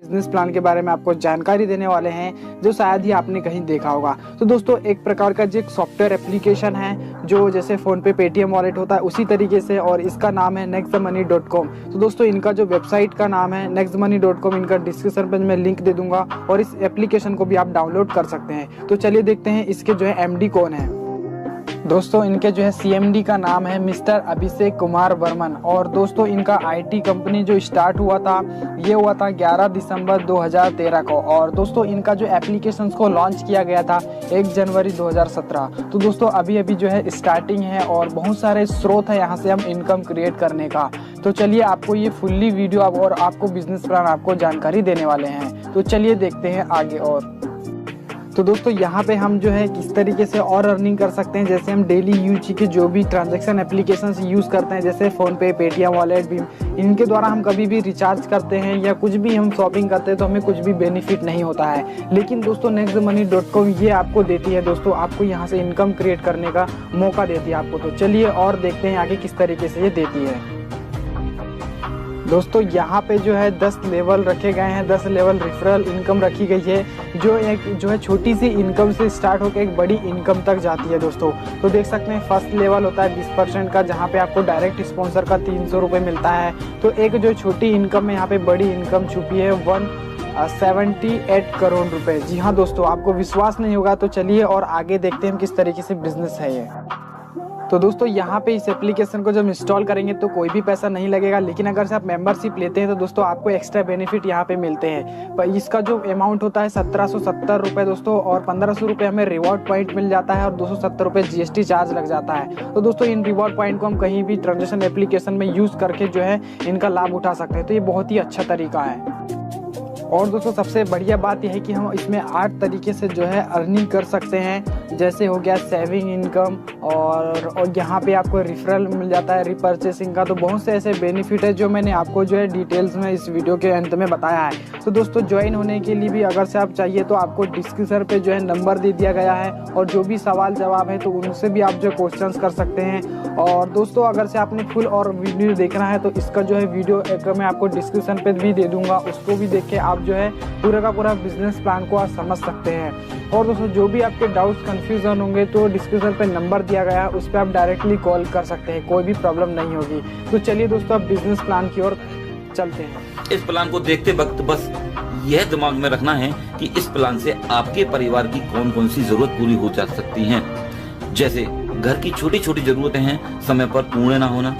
Business plan के बारे में आपको जानकारी देने वाले हैं जो शायद ही आपने कहीं देखा होगा। तो दोस्तों एक प्रकार का जो एक सॉफ्टवेयर एप्लीकेशन है जो जैसे फोन पे पेटीएम वॉलेट होता है उसी तरीके से, और इसका नाम है nextmoney.com। तो दोस्तों इनका जो वेबसाइट का नाम है nextmoney.com, इनका डिस्क्रिप्शन पे मैं लिंक दे दूंगा और इस एप्लीकेशन को भी आप डाउनलोड कर सकते हैं। तो चलिए देखते हैं इसके जो है एमडी कौन है। दोस्तों इनके जो है सीएमडी का नाम है मिस्टर अभिषेक कुमार वर्मन, और दोस्तों इनका आईटी कंपनी जो स्टार्ट हुआ था ये हुआ था 11 दिसंबर 2013 को, और दोस्तों इनका जो एप्लीकेशंस को लॉन्च किया गया था 1 जनवरी 2017। तो दोस्तों अभी अभी जो है स्टार्टिंग है और बहुत सारे स्रोत है यहाँ से हम इनकम क्रिएट करने का। तो चलिए आपको ये फुल्ली वीडियो और आपको बिजनेस प्लान आपको जानकारी देने वाले हैं। तो चलिए देखते हैं आगे। और तो दोस्तों यहाँ पे हम जो है किस तरीके से और अर्निंग कर सकते हैं, जैसे हम डेली यूज के जो भी ट्रांजैक्शन एप्लीकेशंस यूज़ करते हैं जैसे फ़ोन पे, पेटीएम वॉलेट भी, इनके द्वारा हम कभी भी रिचार्ज करते हैं या कुछ भी हम शॉपिंग करते हैं तो हमें कुछ भी बेनिफिट नहीं होता है। लेकिन दोस्तों nextmoney.com ये आपको देती है, दोस्तों आपको यहाँ से इनकम क्रिएट करने का मौका देती है आपको। तो चलिए और देखते हैं आगे किस तरीके से ये देती है। दोस्तों यहाँ पे जो है 10 लेवल रखे गए हैं, 10 लेवल रेफरल इनकम रखी गई है जो है छोटी सी इनकम से स्टार्ट होकर एक बड़ी इनकम तक जाती है दोस्तों। तो देख सकते हैं फर्स्ट लेवल होता है 20% का, जहाँ पे आपको डायरेक्ट स्पॉन्सर का 300 रुपये मिलता है। तो एक जो छोटी इनकम में यहाँ पे बड़ी इनकम छुपी है 178 करोड़ रुपए। जी हाँ दोस्तों, आपको विश्वास नहीं होगा तो चलिए और आगे देखते हैं किस तरीके से बिजनेस है ये। तो दोस्तों यहाँ पे इस एप्लीकेशन को जब इंस्टॉल करेंगे तो कोई भी पैसा नहीं लगेगा, लेकिन अगर से आप मेंबरशिप लेते हैं तो दोस्तों आपको एक्स्ट्रा बेनिफिट यहाँ पे मिलते हैं। पर इसका जो अमाउंट होता है 1770 रुपये दोस्तों, और 1500 रुपये हमें रिवॉर्ड पॉइंट मिल जाता है और 270 रुपये जीएसटी चार्ज लग जाता है। तो दोस्तों इन रिवॉर्ड पॉइंट को हम कहीं भी ट्रांजेक्शन एप्लीकेशन में यूज़ करके जो है इनका लाभ उठा सकते हैं। तो ये बहुत ही अच्छा तरीका है। और दोस्तों सबसे बढ़िया बात यह है कि हम इसमें 8 तरीके से जो है अर्निंग कर सकते हैं, जैसे हो गया सेविंग इनकम, और यहाँ पे आपको रिफरल मिल जाता है रिपर्चेसिंग का। तो बहुत से ऐसे बेनिफिट है जो मैंने आपको जो है डिटेल्स में इस वीडियो के अंत में बताया है। तो दोस्तों ज्वाइन होने के लिए भी अगर से आप चाहिए तो आपको डिस्क्रिप्शन पे जो है नंबर दे दिया गया है, और जो भी सवाल जवाब है तो उनसे भी आप जो क्वेश्चंस कर सकते हैं। और दोस्तों अगर से आपने फुल और वीडियो देखना है तो इसका जो है वीडियो एक मैं आपको डिस्क्रिप्शन पे भी दे दूंगा, उसको भी देख के आप जो है पूरा का पूरा बिजनेस प्लान को आप समझ सकते हैं। और दोस्तों जो भी आपके डाउट्स कंफ्यूजन होंगे तो डिस्क्रिप्शन पे नंबर दिया गया है, उस पर आप डायरेक्टली कॉल कर सकते हैं, कोई भी प्रॉब्लम नहीं होगी। तो चलिए दोस्तों अब बिजनेस प्लान की ओर चलते हैं। इस प्लान को देखते वक्त बस यह दिमाग में रखना है कि इस प्लान से आपके परिवार की कौन कौन सी जरूरत पूरी हो जा सकती हैं। जैसे घर की छोटी छोटी जरूरतें हैं, समय पर पूर्ण ना होना,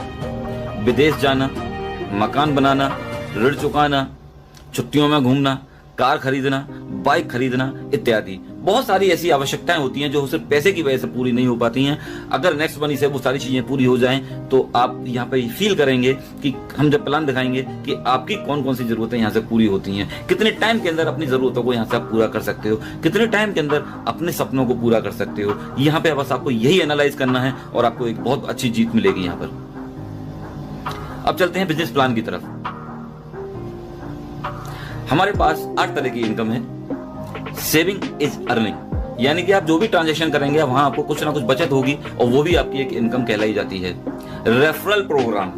विदेश जाना, मकान बनाना, ऋण चुकाना, छुट्टियों में घूमना, कार खरीदना, बाइक खरीदना इत्यादि। बहुत सारी ऐसी आवश्यकताएं होती हैं जो सिर्फ पैसे की वजह से पूरी नहीं हो पाती हैं। अगर नेक्स्ट मनी से वो सारी चीजें पूरी हो जाएं तो आप यहाँ पे फील करेंगे कि हम जब प्लान दिखाएंगे कि आपकी कौन कौन सी जरूरतें यहाँ से पूरी होती हैं, कितने टाइम के अंदर अपनी जरूरतों को यहाँ से आप पूरा कर सकते हो, कितने टाइम के अंदर अपने सपनों को पूरा कर सकते हो। यहाँ पे बस आपको यही एनालाइज करना है और आपको एक बहुत अच्छी जीत मिलेगी यहाँ पर। अब चलते हैं बिजनेस प्लान की तरफ। हमारे पास 8 तरह की इनकम है। सेविंग इज अर्निंग, यानी कि आप जो भी ट्रांजैक्शन करेंगे वहां आपको कुछ ना कुछ बचत होगी और वो भी आपकी एक इनकम कहलाई जाती है। रेफरल प्रोग्राम,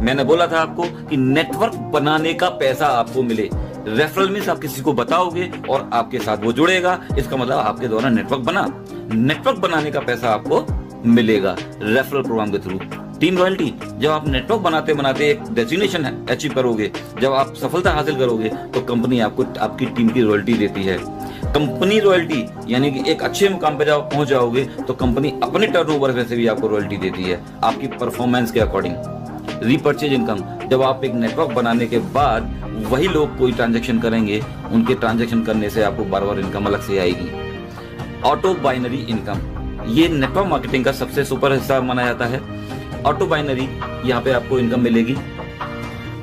मैंने बोला था आपको कि नेटवर्क बनाने का पैसा आपको मिले। रेफरल मींस आप किसी को बताओगे और आपके साथ वो जुड़ेगा, इसका मतलब आपके द्वारा नेटवर्क बना। नेटवर्क बनाने का पैसा आपको मिलेगा रेफरल प्रोग्राम के थ्रू। टीम रॉयल्टी, जब आप नेटवर्क बनाते बनाते एक डेस्टिनेशन अचीव करोगे, जब आप सफलता हासिल करोगे तो कंपनी आपको आपकी टीम की रॉयल्टी देती है। कंपनी रॉयल्टी, यानी कि एक अच्छे मुकाम पे जब पहुंच जाओगे तो कंपनी अपने टर्नओवर में से भी आपको रॉयल्टी देती है आपकी परफॉर्मेंस के अकॉर्डिंग। रीपर्चेज इनकम, जब आप एक नेटवर्क बनाने के बाद वही लोग कोई ट्रांजेक्शन करेंगे, उनके ट्रांजेक्शन करने से आपको बार बार इनकम अलग से आएगी। ऑटो बाइनरी इनकम, ये नेटवर्क मार्केटिंग का सबसे सुपर हिस्सा माना जाता है। ऑटो बाइनरी, यहाँ पे आपको इनकम मिलेगी।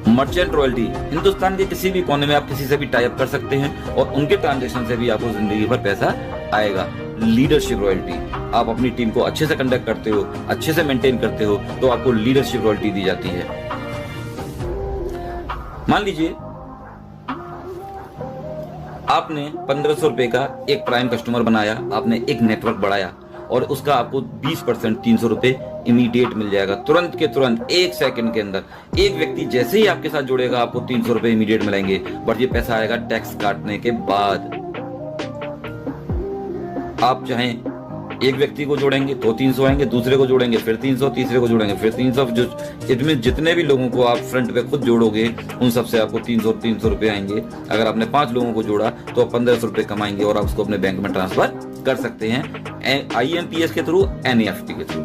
मर्चेंट रॉयल्टी, हिंदुस्तान के किसी भी कोने में आप किसी से भी टाई अप कर सकते हैं और उनके ट्रांजैक्शन से भी आपको जिंदगी भर पैसा आएगा। लीडरशिप रॉयल्टी, आप अपनी टीम को अच्छे से कंडक्ट करते हो, अच्छे से मेंटेन करते हो तो आपको लीडरशिप रॉयल्टी दी जाती है। मान लीजिए आपने 1500 रुपए का एक प्राइम कस्टमर बनाया, आपने एक नेटवर्क बढ़ाया और उसका आपको 20% 300 रुपए इमीडिएट मिल जाएगा, तुरंत के तुरंत, 1 सेकंड के अंदर। एक व्यक्ति जैसे ही आपके साथ जुड़ेगा आपको 300 रुपए इमीडिएट मिलेंगे, बट ये पैसा आएगा टैक्स काटने के बाद। आप चाहें एक व्यक्ति को जोड़ेंगे तो 300 आएंगे, दूसरे को जोड़ेंगे फिर 300, तीसरे को जोड़ेंगे फिर 300, जो इसमें जितने भी लोगों को आप फ्रंट पे खुद जोड़ोगे उन सबसे आपको 300 रुपए आएंगे। अगर आपने 5 लोगों को जोड़ा तो आप 1500 रुपए कमाएंगे और आप उसको अपने बैंक में ट्रांसफर कर सकते हैं IMPS के थ्रू, NEFT के थ्रू।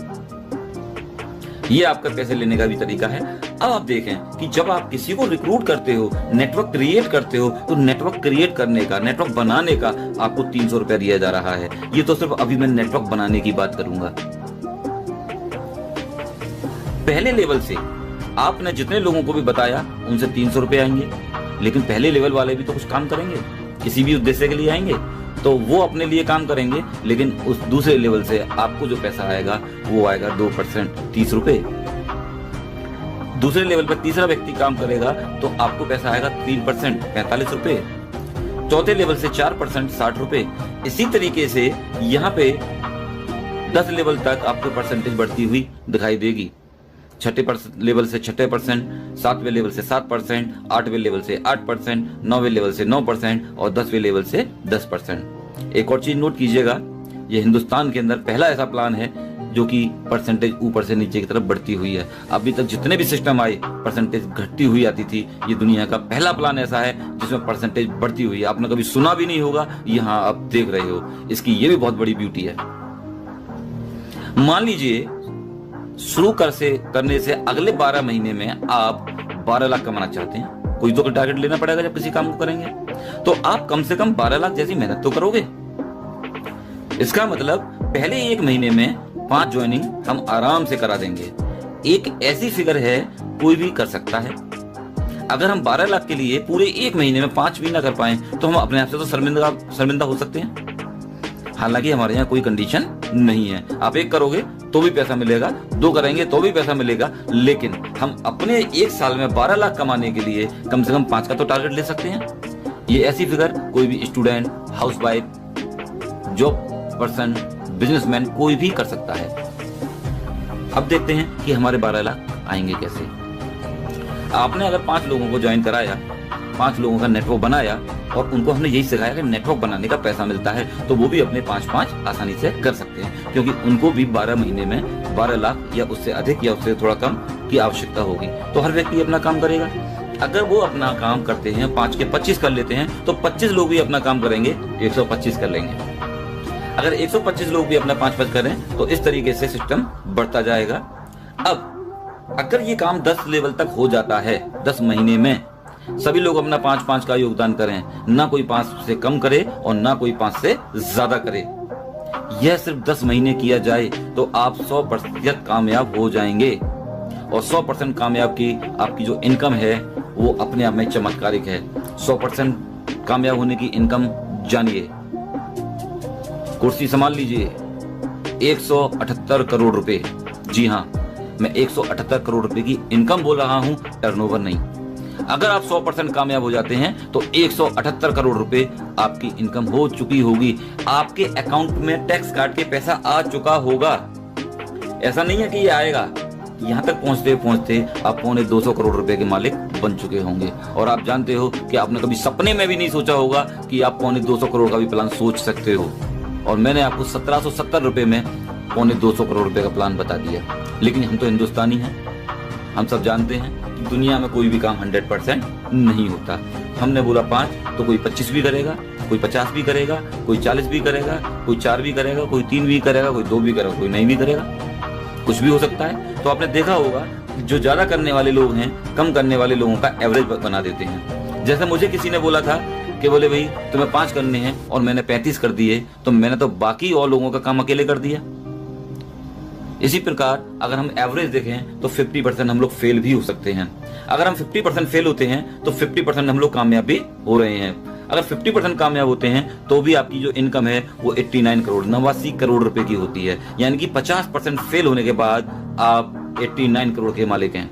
ये आपका पैसे लेने का भी तरीका है। अब आप देखें कि जब आप किसी को रिक्रूट करते हो, नेटवर्क क्रिएट करते हो, तो नेटवर्क क्रिएट करने का, नेटवर्क बनाने का आपको 300 रुपया दिया जा रहा है। ये तो सिर्फ अभी मैं नेटवर्क बनाने की बात करूंगा। पहले लेवल से आपने जितने लोगों को भी बताया उनसे 300 रुपए आएंगे, लेकिन पहले लेवल वाले भी तो कुछ काम करेंगे, किसी भी उद्देश्य के लिए आएंगे, तो वो अपने लिए काम करेंगे, लेकिन उस दूसरे लेवल से आपको जो पैसा आएगा वो आएगा 2%, 30 रुपए। दूसरे लेवल पर तीसरा व्यक्ति काम करेगा तो आपको पैसा आएगा 3%, 45 रुपए। चौथे लेवल से 4%, 60 रुपए। इसी तरीके से यहाँ पे 10 लेवल तक आपको परसेंटेज बढ़ती हुई दिखाई देगी। छठे लेवल से 6%, 7वें लेवल से 7%, 8वें लेवल से 8%, 9वें लेवल से 9% और 10वें लेवल से 10%। एक और चीज नोट कीजिएगा, ये हिंदुस्तान के अंदर पहला ऐसा प्लान है जो कि परसेंटेज ऊपर से नीचे की तरफ बढ़ती हुई है। अभी तक जितने भी सिस्टम आए परसेंटेज घटती हुई आती थी, ये दुनिया का पहला प्लान ऐसा है जिसमें परसेंटेज बढ़ती हुई है। आपने कभी सुना भी नहीं होगा, यहाँ आप देख रहे हो। इसकी ये भी बहुत बड़ी ब्यूटी है। मान लीजिए शुरू करने से अगले 12 महीने में आप 12 लाख कमाना चाहते हैं, कोई तो टारगेट लेना पड़ेगा जब किसी काम को करेंगे, तो आप कम से कम 12 लाख जैसी मेहनत तो करोगे। इसका मतलब पहले 1 महीने में 5 ज्वाइनिंग हम आराम से करा देंगे। एक ऐसी फिगर है कोई भी कर सकता है। अगर हम 12 लाख के लिए पूरे 1 महीने में 5 भी ना कर पाए तो हम अपने आप से तो शर्मिंदा हो सकते हैं। हालांकि हमारे यहाँ कोई कंडीशन नहीं है, आप 1 करोगे तो भी पैसा मिलेगा, 2 करेंगे तो भी पैसा मिलेगा, लेकिन हम अपने 1 साल में 12 लाख कमाने के लिए कम से कम 5 का तो टारगेट ले सकते हैं। ये ऐसी फिगर कोई भी student, housewife, job person, businessman कोई भी कर सकता है। अब देखते हैं कि हमारे 12 लाख आएंगे कैसे। आपने अगर 5 लोगों को ज्वाइन कराया, 5 लोगों का नेटवर्क बनाया और उनको हमने यही सिखाया कि नेटवर्क बनाने का पैसा मिलता है, तो वो भी अपने 5-5 आसानी से कर सकते हैं, क्योंकि उनको भी 12 महीने में 12 लाख या उससे अधिक या उससे थोड़ा कम की आवश्यकता होगी। तो हर व्यक्ति अपना काम करेगा। अगर वो अपना काम करते हैं, 5 के 25 कर लेते हैं, तो 25 लोग भी अपना काम करेंगे, 125 कर लेंगे। अगर 125 लोग भी अपना 5-5 करें तो इस तरीके से सिस्टम बढ़ता जाएगा। अब अगर ये काम 10 लेवल तक हो जाता है, 10 महीने में सभी लोग अपना 5-5 का योगदान करें, ना कोई 5 से कम करे और ना कोई 5 से ज्यादा करे, यह सिर्फ 10 महीने किया जाए तो आप 100% कामयाब हो जाएंगे। और 100% कामयाब की आपकी जो इनकम है वो अपने आप में चमत्कारिक है। 100% कामयाब होने की इनकम जानिए, कुर्सी संभाल लीजिए, 178 करोड़ रुपए। जी हाँ, मैं 178 करोड़ रुपए की इनकम बोल रहा हूं, टर्नओवर नहीं। अगर आप 100% कामयाब हो जाते हैं तो 178 करोड़ रुपए आपकी इनकम हो चुकी होगी, आपके अकाउंट में टैक्स काट के पैसा आ चुका होगा। ऐसा नहीं है कि ये आएगा, यहाँ तक पहुंचते पहुंचते आप 250 करोड़ रुपए के मालिक बन चुके होंगे। और आप जानते हो कि आपने कभी सपने में भी नहीं सोचा होगा कि आप 250 करोड़ का भी प्लान सोच सकते हो। और मैंने आपको 1770 रुपए में 250 करोड़ रुपए का प्लान बता दिया। लेकिन हम तो हिंदुस्तानी हैं, हम सब जानते हैं कि दुनिया में कोई भी काम 100% नहीं होता। हमने बोला 5 तो कोई 25 भी करेगा, कोई 50 भी करेगा, कोई 40 भी करेगा, कोई 4 भी करेगा, कोई 3 भी करेगा, कोई 2 भी करेगा, कोई नहीं भी करेगा, कुछ भी हो सकता है। तो आपने देखा होगा जो ज्यादा करने वाले लोग हैं कम करने वाले लोगों का एवरेज बना देते हैं। जैसे मुझे किसी ने बोला था कि बोले भाई तुम्हें 5 करने हैं और मैंने 35 कर दिए, तो मैंने तो बाकी और लोगों का काम अकेले कर दिया। इसी प्रकार अगर हम एवरेज देखें तो 50% हम लोग फेल भी हो सकते हैं। अगर हम 50% फेल होते हैं तो 50% हम लोग कामयाब भी हो रहे हैं। अगर 50% कामयाब होते हैं तो भी आपकी जो इनकम है वो 89 करोड़ 89 करोड़ रुपए की होती है। यानी कि 50% फेल होने के बाद आप 89 करोड़ के मालिक हैं।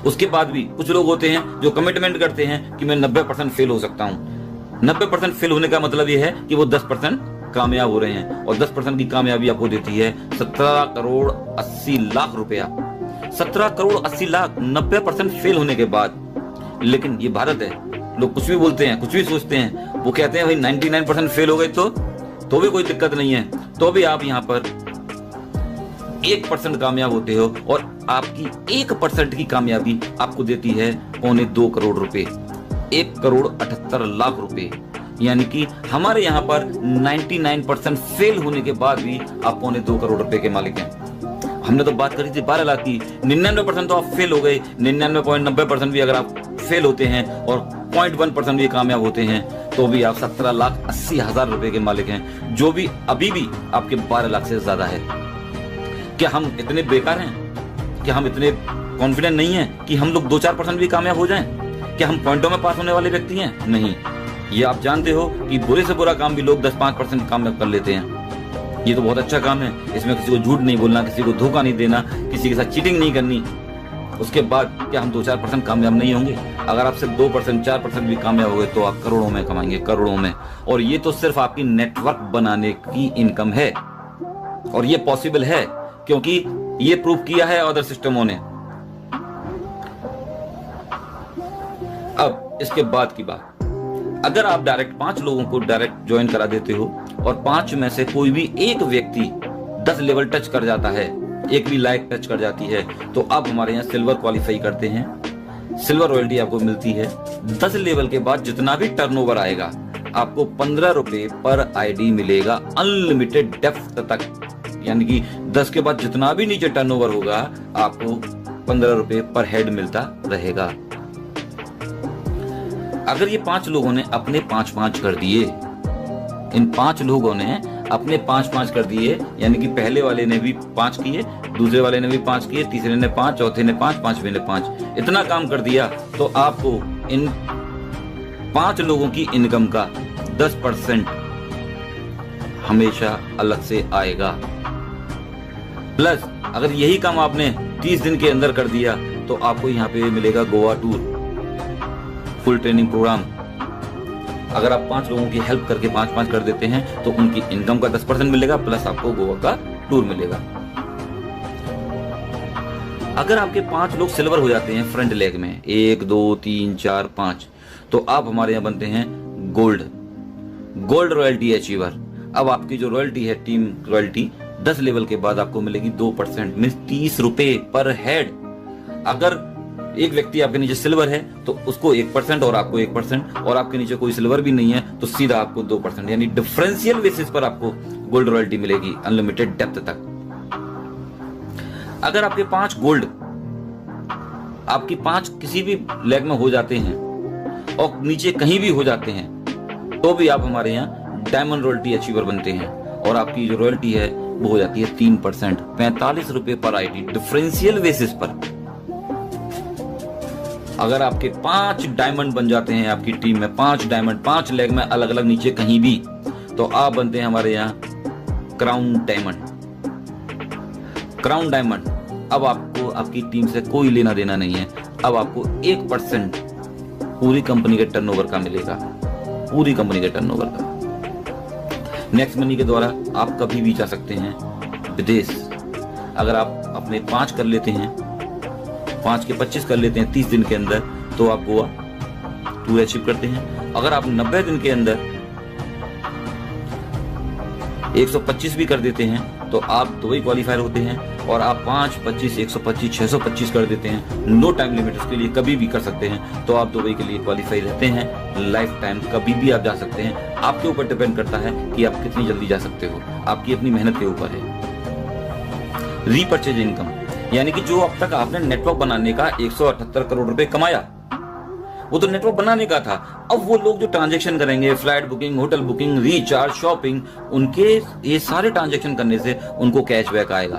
उसके बाद भी कुछ लोग होते हैं जो कमिटमेंट करते हैं कि मैं 90% फेल हो सकता हूं। 90% फेल होने का मतलब यह है कि वो 10% कामयाब हो रहे हैं, और 10% की कामयाबी आपको देती है 17 करोड़ 80 लाख रुपया। 17 करोड़ 80 लाख, 90% फेल होने के बाद। लेकिन ये भारत है, लोग कुछ भी बोलते हैं, कुछ भी सोचते हैं। वो कहते हैं भाई 99% फेल हो गए तो भी कोई दिक्कत नहीं है, तो भी आप यहाँ पर 1% कामयाब होते हो, और आपकी 1% की कामयाबी आपको देती है 2.25 करोड़ रुपए, 1 करोड़ 78 लाख रुपए। यानी कि हमारे यहाँ पर 99% फेल होने के बाद भी आप 2.25 करोड़ रुपए के मालिक हैं। हमने तो बात करी थी 12 लाख की, 99% तो आप फेल हो गए, 99.90% भी अगर आप फेल होते हैं और 0.1% भी कामयाब होते हैं, तो भी आप 17,80,000 रुपए के मालिक हैं, जो भी अभी भी आपके 12 लाख से ज्यादा है। क्या हम इतने बेकार हैं? क्या हम इतने कॉन्फिडेंट नहीं हैं कि हम लोग 2-4% भी कामयाब हो जाएं? क्या हम पॉइंटों में पास होने वाले व्यक्ति हैं? नहीं। ये आप जानते हो कि बुरे से बुरा काम भी लोग 10-5% कामयाब कर लेते हैं। ये तो बहुत अच्छा काम है, इसमें किसी को झूठ नहीं बोलना, किसी को धोखा नहीं देना, किसी के साथ चीटिंग नहीं करनी। उसके बाद क्या हम 2-4% कामयाब नहीं होंगे? अगर आप सिर्फ 2%, 4% भी कामयाब हो गए तो आप करोड़ों में कमाएंगे, करोड़ों में। और ये तो सिर्फ आपकी नेटवर्क बनाने की इनकम है, और ये पॉसिबल है क्योंकि ये प्रूव किया है अदर सिस्टमों ने। अब इसके बाद की बात, अगर आप डायरेक्ट 5 लोगों को डायरेक्ट ज्वाइन करा देते हो और 5 में से कोई भी एक व्यक्ति 10 लेवल टच कर जाता है, एक भी लाइक टच कर जाती है, तो आप हमारे यहाँ सिल्वर क्वालिफाई करते हैं, सिल्वर रॉयल्टी आपको मिलती है। 10 लेवल के बाद जितना भी टर्नओवर आएगा आपको 15 रुपए पर आईडी मिलेगा, अनलिमिटेड डेप्थ तक। यानी कि 10 के बाद जितना भी नीचे टर्नओवर होगा आपको 15 रुपए पर हेड मिलता रहेगा। अगर ये 5 लोगों ने अपने 5-5 कर दिए, इन 5 लोगों ने अपने 5-5 कर दिए, यानी कि पहले वाले ने भी 5 किए, दूसरे वाले ने भी 5 किए, तीसरे ने 5, चौथे ने 5, 5वें ने 5, इतना काम कर दिया, तो आपको इन 5 लोगों की इनकम का 10% हमेशा अलग से आएगा। प्लस अगर यही काम आपने 30 दिन के अंदर कर दिया तो आपको यहाँ पे मिलेगा Goa tour, full training program. अगर आप 5 लोगों की हेल्प करके 5-5 कर देते हैं तो उनकी इनकम का 10% मिलेगा, प्लस आपको गोवा का टूर मिलेगा। अगर आपके 5 लोग सिल्वर हो जाते हैं फ्रंट लेग में, 1, 2, 3, 4, 5, तो आप हमारे यहाँ बनते हैं गोल्ड रॉयल्टी अचीवर। अब आपकी जो रॉयल्टी है, टीम रॉयल्टी, 10 लेवल के बाद आपको मिलेगी 2%, मीन्स 30 रुपए पर हेड। अगर एक व्यक्ति आपके नीचे सिल्वर है तो उसको 1% और आपको 1%, और आपके नीचे कोई सिल्वर भी नहीं है तो सीधा आपको 2%, यानी डिफरेंशियल बेसिस पर आपको गोल्ड रॉयल्टी मिलेगी अनलिमिटेड डेप्थ तक। अगर आपके 5 गोल्ड, आपकी 5 किसी भी लेग में हो जाते हैं और नीचे कहीं भी हो जाते हैं, तो भी आप हमारे यहाँ डायमंड रॉयल्टी अचीवर बनते हैं, और आपकी जो रॉयल्टी है वो हो जाती है 3%, 45 रुपए पर आईडी, डिफरेंशियल बेसिस पर। अगर आपके 5 डायमंड बन जाते हैं आपकी टीम में, 5 डायमंड 5 लेग में अलग अलग नीचे कहीं भी, तो आप बनते हैं हमारे यहाँ क्राउन डायमंड। अब आपको आपकी टीम से कोई लेना देना नहीं है, अब आपको 1% पूरी कंपनी के टर्नओवर का मिलेगा, पूरी कंपनी के टर्नओवर का। नेक्स्ट मनी के द्वारा आप कभी भी जा सकते हैं विदेश। अगर आप अपने 5 कर लेते हैं, 5 के 25 कर लेते हैं 30 दिन के अंदर, तो आप गोवा टूर अचीव करते हैं। अगर आप 90 दिन के अंदर 125 भी कर देते हैं तो आप दुबई क्वालिफायर होते हैं, और आप 5, 25, 125, 625 कर देते हैं, नो टाइम लिमिट, उसके लिए कभी भी कर सकते हैं, तो आप दुबई के लिए क्वालिफाई रहते हैं। लाइफ टाइम कभी भी आप जा सकते हैं, आपके ऊपर डिपेंड करता है कि आप कितनी जल्दी जा सकते हो, आपकी अपनी मेहनत के ऊपर है। रीपर्चेज इनकम, यानी कि जो अब तक आपने नेटवर्क बनाने का 178 करोड़ रुपए कमाया, वो तो नेटवर्क बनाने का था। अब वो लोग जो ट्रांजैक्शन करेंगे, flight booking, hotel booking, recharge, shopping, उनके ये सारे ट्रांजैक्शन करने से उनको कैशबैक आएगा,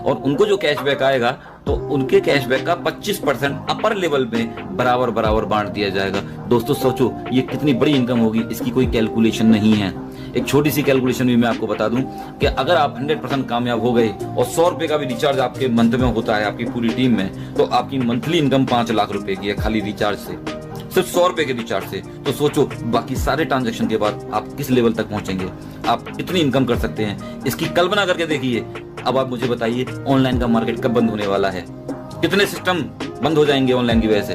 और उनको जो कैशबैक आएगा तो उनके कैशबैक का 25% अपर लेवल में बराबर बांट दिया जाएगा। दोस्तों सोचो ये कितनी बड़ी इनकम होगी, इसकी कोई कैलकुलेशन नहीं है। एक छोटी सी कैलकुलेशन भी मैं आपको बता दूं कि अगर आप 100% कामयाब हो गए और 100 रुपए का भी रिचार्ज आपके मंथ में होता है आपकी पूरी टीम में, तो आपकी मंथली इनकम 5 लाख रुपए की है खाली रिचार्ज से। सिर्फ 100 रुपए के रिचार्ज से, तो सोचो बाकी सारे ट्रांजैक्शन के बाद आप किस लेवल तक पहुंचेंगे, आप कितनी इनकम कर सकते हैं, इसकी कल्पना करके देखिए। अब आप मुझे बताइए ऑनलाइन का मार्केट कब बंद होने वाला है, कितने सिस्टम बंद हो जाएंगे ऑनलाइन की वजह से।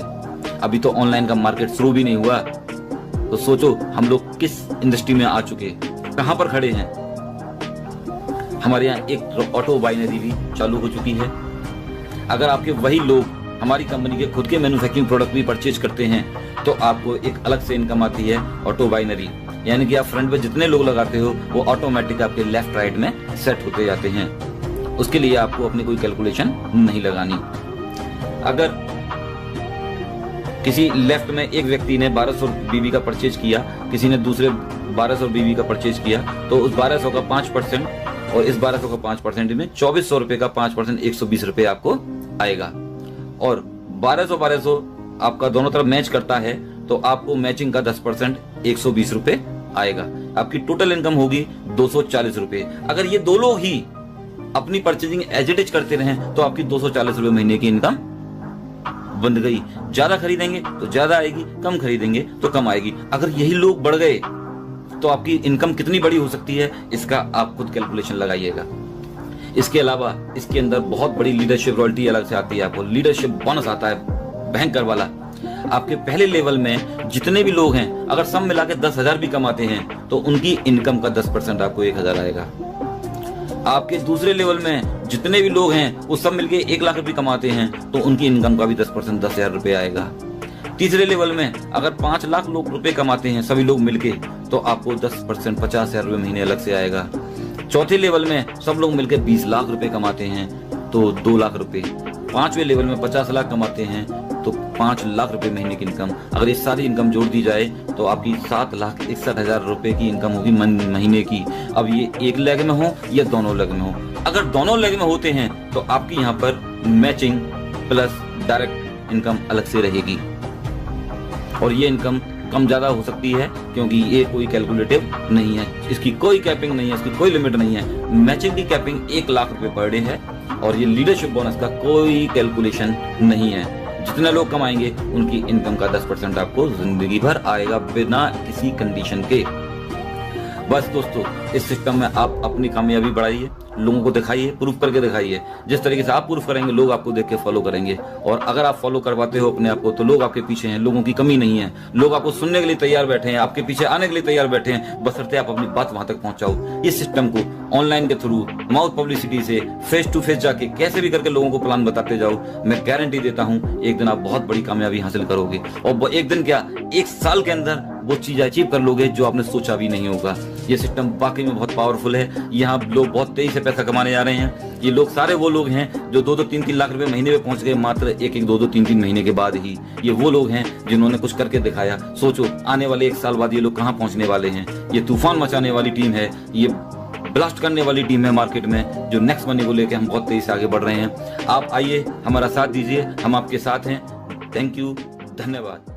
अभी तो ऑनलाइन का मार्केट शुरू भी नहीं हुआ, तो सोचो हम लोग किस इंडस्ट्री में आ चुके, कहां पर खड़े हैं। हमारे यहाँ एक ऑटो बाइनरी भी चालू हो चुकी है। अगर आपके वही लोग हमारी कंपनी के खुद के मैन्युफैक्चरिंग प्रोडक्ट भी परचेज करते हैं तो आपको एक अलग से इनकम आती है ऑटो बाइनरी, यानी कि आप फ्रंट पे जितने लोग लगाते हो वो ऑटोमेटिक आपके लेफ्ट राइट में सेट होते जाते हैं। उसके लिए आपको अपनी कोई कैलकुलेशन नहीं लगानी। अगर किसी लेफ्ट में एक व्यक्ति ने 1200 बीबी का परचेज किया, किसी ने दूसरे 1200 बीबी का परचेज किया, तो उस 1200 का 5% और इस 1200 का 5% में 2400 रुपए का 5% 120 रुपए आपको आएगा। और 1200 आपका दोनों तरफ मैच करता है तो आपको मैचिंग का 10% 120 रुपए आएगा। आपकी टोटल इनकम होगी 240 रुपए। अगर ये दो लोग ही अपनी परचेजिंग एज इट इज करते रहे तो आपकी 240 रुपए महीने की इनकम बन गई। ज्यादा खरीदेंगे तो ज्यादा आएगी, कम खरीदेंगे तो कम आएगी। अगर यही लोग बढ़ गए तो आपकी इनकम कितनी बड़ी हो सकती है, इसका आप खुद कैलकुलेशन लगाइएगा। इसके अलावा इसके अंदर बहुत बड़ी लीडरशिप रॉयल्टी अलग से आती है, आपको लीडरशिप बोनस आता है भयंकर वाला। आपके पहले लेवल में जितने भी लोग हैं अगर सब मिला के 10,000 भी कमाते हैं तो उनकी इनकम का 10% आपको 1,000 आएगा। आपके दूसरे लेवल में जितने भी लोग हैं वो सब मिलके 1 लाख रुपए कमाते हैं तो उनकी इनकम का भी 10% 10,000 रुपए आएगा। तीसरे लेवल में अगर 5 लाख लोग रुपए कमाते हैं सभी लोग मिलके तो आपको 10% 50,000 रुपए महीने अलग से आएगा। चौथे लेवल में सब लोग मिलकर 20 लाख रुपए कमाते हैं तो 2 लाख रुपए। 5वें लेवल में 50 लाख कमाते हैं तो 5 लाख रुपए महीने की इनकम। अगर ये सारी इनकम जोड़ दी जाए तो आपकी 7,61,000 रुपए की इनकम होगी महीने की। अब ये एक लेग में हो या दोनों लेग में हो, अगर दोनों लेग में होते हैं तो आपकी यहाँ पर मैचिंग प्लस डायरेक्ट इनकम अलग से रहेगी और ये इनकम कम ज्यादा हो सकती है क्योंकि ये कोई कैलकुलेटिव नहीं है, इसकी कोई कैपिंग नहीं है, इसकी कोई लिमिट नहीं है। मैचिंग की कैपिंग 1 लाख रुपए पर डे है और ये लीडरशिप बोनस का कोई कैलकुलेशन नहीं है। जितने लोग कमाएंगे उनकी इनकम का 10% आपको जिंदगी भर आएगा बिना किसी कंडीशन के। बस दोस्तों इस सिस्टम में आप अपनी कामयाबी बढ़ाइए, लोगों को दिखाइए, प्रूफ करके दिखाइए। जिस तरीके से आप प्रूफ करेंगे लोग आपको देख के फॉलो करेंगे और अगर आप फॉलो करवाते हो अपने आप को तो लोग आपके पीछे हैं, लोगों की कमी नहीं है। लोग आपको सुनने के लिए तैयार बैठे हैं, आपके पीछे आने के लिए तैयार बैठे हैं, बशर्ते आप अपनी बात वहां तक पहुंचाओ। इस सिस्टम को ऑनलाइन के थ्रू माउथ पब्लिसिटी से फेस टू फेस जाके कैसे भी करके लोगों को प्लान बताते जाओ, मैं गारंटी देता हूं एक दिन आप बहुत बड़ी कामयाबी हासिल करोगे और एक दिन क्या 1 साल के अंदर वो चीज अचीव कर लोगे जो आपने सोचा भी नहीं होगा। ये सिस्टम वाकई में बहुत पावरफुल है। यहाँ लोग बहुत तेजी से पैसा कमाने जा रहे हैं। ये लोग सारे वो लोग हैं जो 2-2, 3-3 लाख रुपए महीने में पहुंच गए मात्र 1-1, 2-2, 3-3 महीने के बाद ही। ये वो लोग हैं जिन्होंने कुछ करके दिखाया। सोचो आने वाले 1 साल बाद ये लोग कहाँ पहुंचने वाले हैं। ये तूफान मचाने वाली टीम है, ये ब्लास्ट करने वाली टीम है मार्केट में, जो नेक्स्ट मनी को लेकर हम बहुत तेजी से आगे बढ़ रहे हैं। आप आइए हमारा साथ दीजिए, हम आपके साथ हैं। थैंक यू, धन्यवाद।